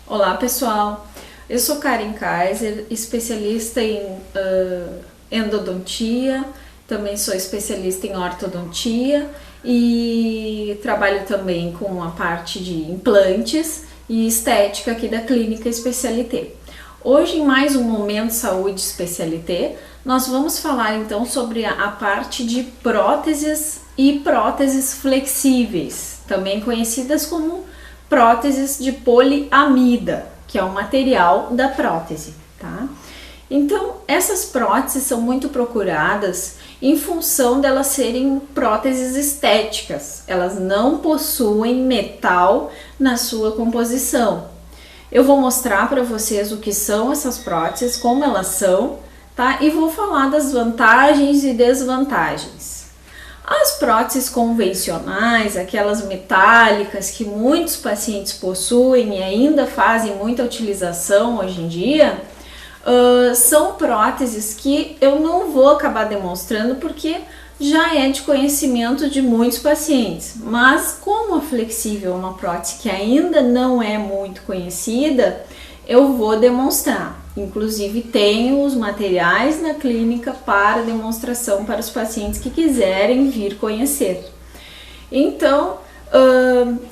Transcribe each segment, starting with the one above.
Olá pessoal, eu sou Karen Kaiser, especialista em endodontia, também sou especialista em ortodontia e trabalho também com a parte de implantes e estética aqui da Clínica Especialité. Hoje, em mais um Momento Saúde Especialité, nós vamos falar então sobre a parte de próteses e próteses flexíveis, também conhecidas como próteses de poliamida, que é o material da prótese, tá? Então, essas próteses são muito procuradas em função delas serem próteses estéticas. Elas não possuem metal na sua composição. Eu vou mostrar para vocês o que são essas próteses, como elas são, tá? E vou falar das vantagens e desvantagens. As próteses convencionais, aquelas metálicas que muitos pacientes possuem e ainda fazem muita utilização hoje em dia, são próteses que eu não vou acabar demonstrando porque já é de conhecimento de muitos pacientes. Mas como a flexível é uma prótese que ainda não é muito conhecida, eu vou demonstrar. Inclusive tenho os materiais na clínica para demonstração para os pacientes que quiserem vir conhecer. Então,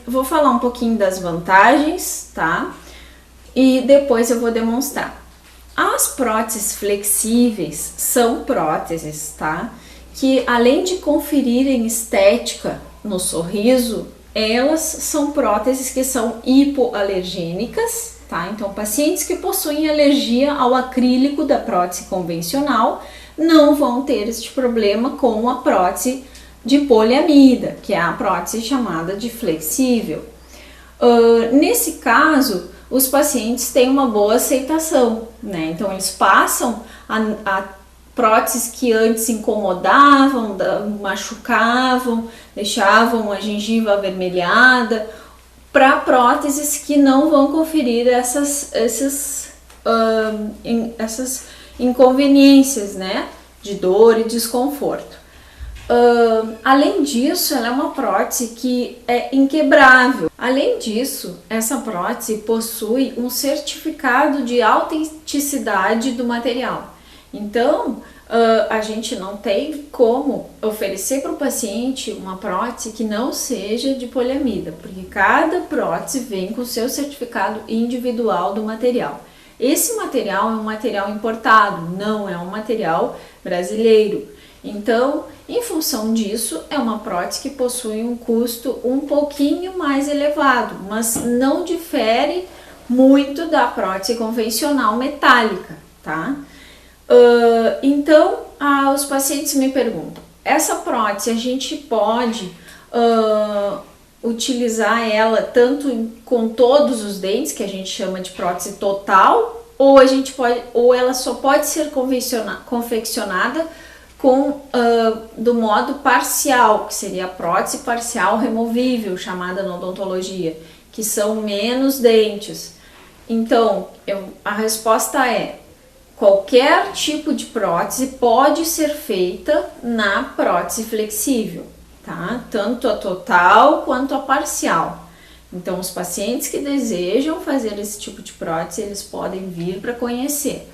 vou falar um pouquinho das vantagens, tá? E depois eu vou demonstrar. As próteses flexíveis são próteses, tá? Que além de conferirem estética no sorriso, elas são próteses que são hipoalergênicas. Tá? Então, pacientes que possuem alergia ao acrílico da prótese convencional não vão ter este problema com a prótese de poliamida, que é a prótese chamada de flexível. Nesse caso, os pacientes têm uma boa aceitação, né? Então, eles passam a próteses que antes incomodavam, machucavam, deixavam a gengiva avermelhada, para próteses que não vão conferir essas inconveniência, né, de dor e desconforto. Além disso, ela é uma prótese que é inquebrável. Além disso, essa prótese possui um certificado de autenticidade do material. Então, a gente não tem como oferecer para o paciente uma prótese que não seja de poliamida, porque cada prótese vem com o seu certificado individual do material. Esse material é um material importado, não é um material brasileiro. Então, em função disso, é uma prótese que possui um custo um pouquinho mais elevado, mas não difere muito da prótese convencional metálica, tá? Então, os pacientes me perguntam, essa prótese a gente pode utilizar ela tanto com todos os dentes, que a gente chama de prótese total, ou ela só pode ser confeccionada do modo parcial, que seria a prótese parcial removível, chamada na odontologia, que são menos dentes. Então, a resposta é: qualquer tipo de prótese pode ser feita na prótese flexível, tá? Tanto a total quanto a parcial. Então, os pacientes que desejam fazer esse tipo de prótese, eles podem vir para conhecer.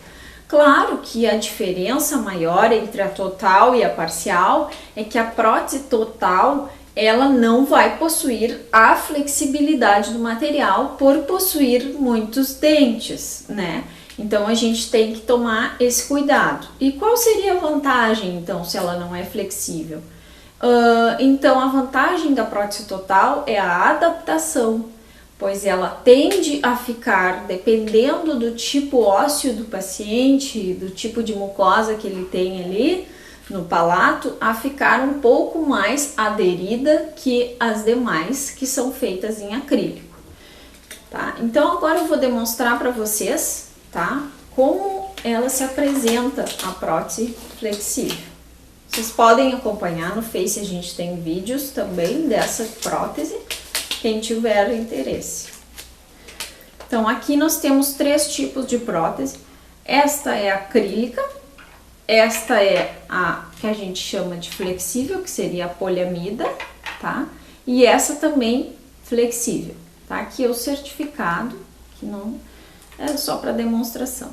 Claro que a diferença maior entre a total e a parcial é que a prótese total, ela não vai possuir a flexibilidade do material por possuir muitos dentes, né? Então, a gente tem que tomar esse cuidado. E qual seria a vantagem, então, se ela não é flexível? Então, a vantagem da prótese total é a adaptação, pois ela tende a ficar, dependendo do tipo ósseo do paciente, do tipo de mucosa que ele tem ali no palato, a ficar um pouco mais aderida que as demais que são feitas em acrílico, tá? Então, agora eu vou demonstrar para vocês, tá, como ela se apresenta, a prótese flexível. Vocês podem acompanhar no Face, a gente tem vídeos também dessa prótese, quem tiver interesse. Então, aqui nós temos 3 tipos de prótese. Esta é acrílica, esta é a que a gente chama de flexível, que seria a poliamida, tá? E essa também flexível, tá? Aqui é o certificado, que não é só para demonstração.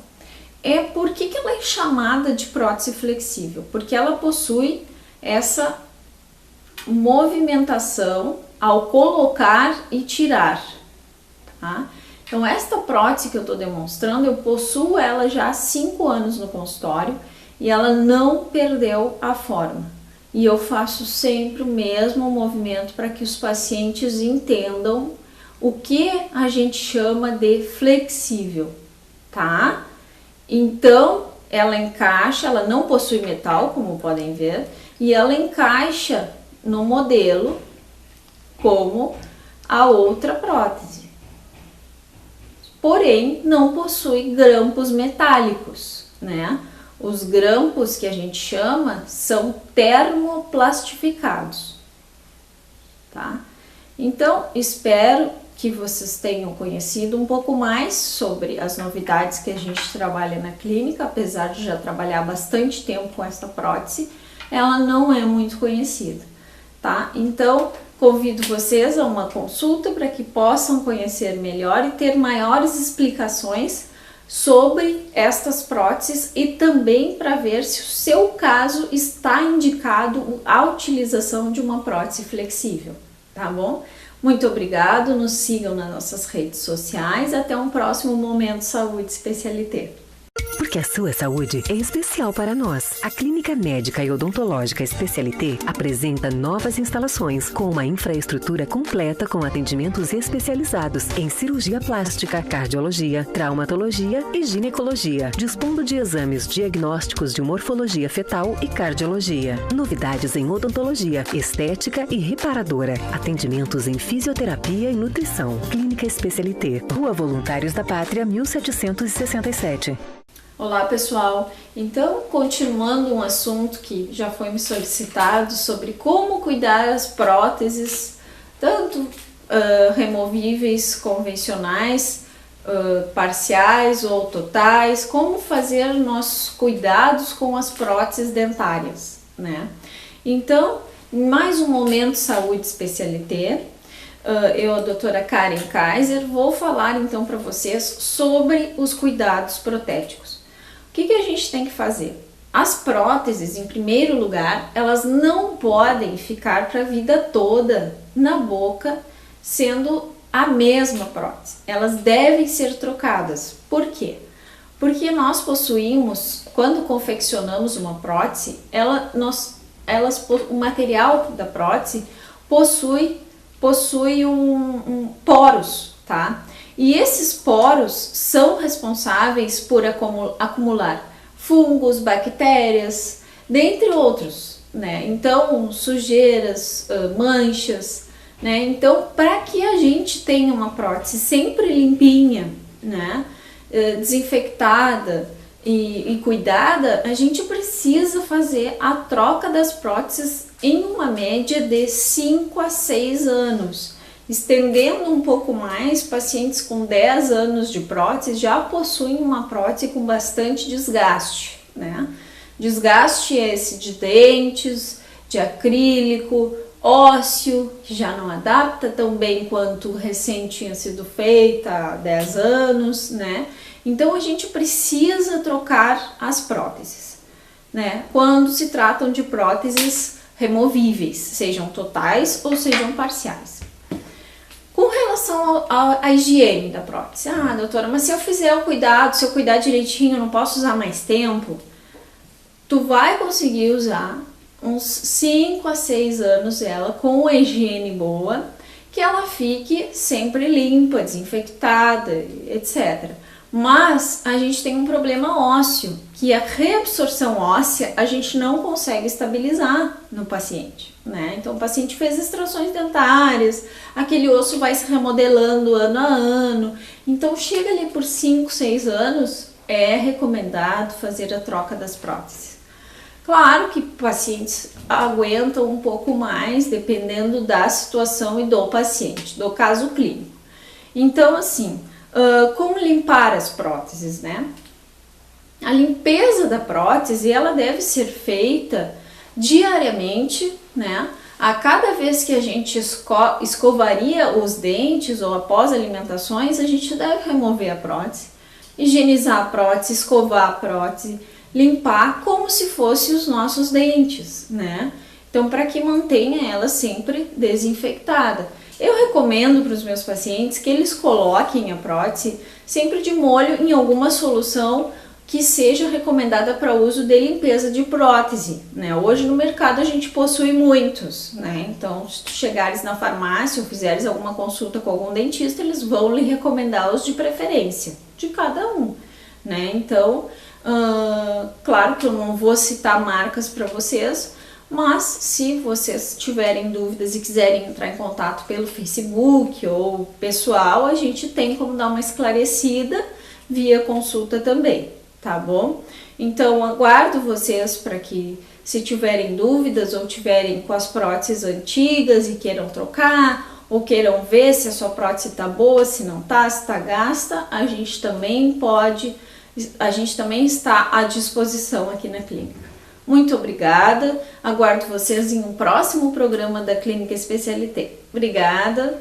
Por que ela é chamada de prótese flexível? Porque ela possui essa movimentação ao colocar e tirar, tá? Então, esta prótese que eu estou demonstrando, eu possuo ela já há 5 anos no consultório e ela não perdeu a forma. E eu faço sempre o mesmo movimento para que os pacientes entendam o que a gente chama de flexível, tá? Então, ela encaixa, ela não possui metal, como podem ver, e ela encaixa no modelo como a outra prótese. Porém, não possui grampos metálicos, né? Os grampos que a gente chama são termoplastificados, tá? Então, espero que vocês tenham conhecido um pouco mais sobre as novidades que a gente trabalha na clínica, apesar de já trabalhar bastante tempo com essa prótese, ela não é muito conhecida, tá? Então, convido vocês a uma consulta para que possam conhecer melhor e ter maiores explicações sobre estas próteses e também para ver se o seu caso está indicado a utilização de uma prótese flexível, tá bom? Muito obrigado, nos sigam nas nossas redes sociais, até um próximo Momento Saúde Especialité. Porque a sua saúde é especial para nós. A Clínica Médica e Odontológica Especialité apresenta novas instalações com uma infraestrutura completa com atendimentos especializados em cirurgia plástica, cardiologia, traumatologia e ginecologia, dispondo de exames diagnósticos de morfologia fetal e cardiologia. Novidades em odontologia, estética e reparadora. Atendimentos em fisioterapia e nutrição. Clínica Especialité, Rua Voluntários da Pátria, 1767. Olá pessoal, então continuando um assunto que já foi me solicitado sobre como cuidar das próteses, tanto removíveis, convencionais, parciais ou totais, como fazer nossos cuidados com as próteses dentárias, né? Então, em mais um Momento Saúde Especialité, eu, a doutora Karen Kaiser, vou falar então para vocês sobre os cuidados protéticos. O que a gente tem que fazer? As próteses, em primeiro lugar, elas não podem ficar para a vida toda na boca sendo a mesma prótese. Elas devem ser trocadas. Por quê? Porque nós possuímos, quando confeccionamos uma prótese, o material da prótese possui poros, tá? E esses poros são responsáveis por acumular fungos, bactérias, dentre outros, né? Então, sujeiras, manchas, né? Então, para que a gente tenha uma prótese sempre limpinha, né? Desinfectada e cuidada, a gente precisa fazer a troca das próteses em uma média de 5 a 6 anos. Estendendo um pouco mais, pacientes com 10 anos de prótese já possuem uma prótese com bastante desgaste, né? Desgaste esse de dentes, de acrílico, ósseo, que já não adapta tão bem quanto recém tinha sido feita há 10 anos, né? Então a gente precisa trocar as próteses, né? Quando se tratam de próteses removíveis, sejam totais ou sejam parciais. Com relação à higiene da prótese, doutora, mas se eu fizer o cuidado, se eu cuidar direitinho, eu não posso usar mais tempo? Tu vai conseguir usar uns 5 a 6 anos ela com uma higiene boa, que ela fique sempre limpa, desinfectada, etc. Mas a gente tem um problema ósseo, que a reabsorção óssea a gente não consegue estabilizar no paciente, né? Então o paciente fez extrações dentárias, aquele osso vai se remodelando ano a ano, então chega ali por 5, 6 anos, é recomendado fazer a troca das próteses. Claro que pacientes aguentam um pouco mais, dependendo da situação e do paciente, do caso clínico. Então assim, como limpar as próteses, né? A limpeza da prótese, ela deve ser feita diariamente, né? A cada vez que a gente escovaria os dentes ou após alimentações, a gente deve remover a prótese, higienizar a prótese, escovar a prótese, limpar como se fosse os nossos dentes, né? Então, para que mantenha ela sempre desinfectada. Eu recomendo para os meus pacientes que eles coloquem a prótese sempre de molho em alguma solução que seja recomendada para uso de limpeza de prótese, né? Hoje no mercado a gente possui muitos, né? Então, se tu chegares na farmácia ou fizeres alguma consulta com algum dentista, eles vão lhe recomendar os de preferência de cada um, né? Então, claro que eu não vou citar marcas para vocês, mas se vocês tiverem dúvidas e quiserem entrar em contato pelo Facebook ou pessoal, a gente tem como dar uma esclarecida via consulta também, tá bom? Então aguardo vocês para que, se tiverem dúvidas ou tiverem com as próteses antigas e queiram trocar, ou queiram ver se a sua prótese está boa, se não está, se está gasta, a gente também está à disposição aqui na clínica. Muito obrigada, aguardo vocês em um próximo programa da Clínica Especialité. Obrigada!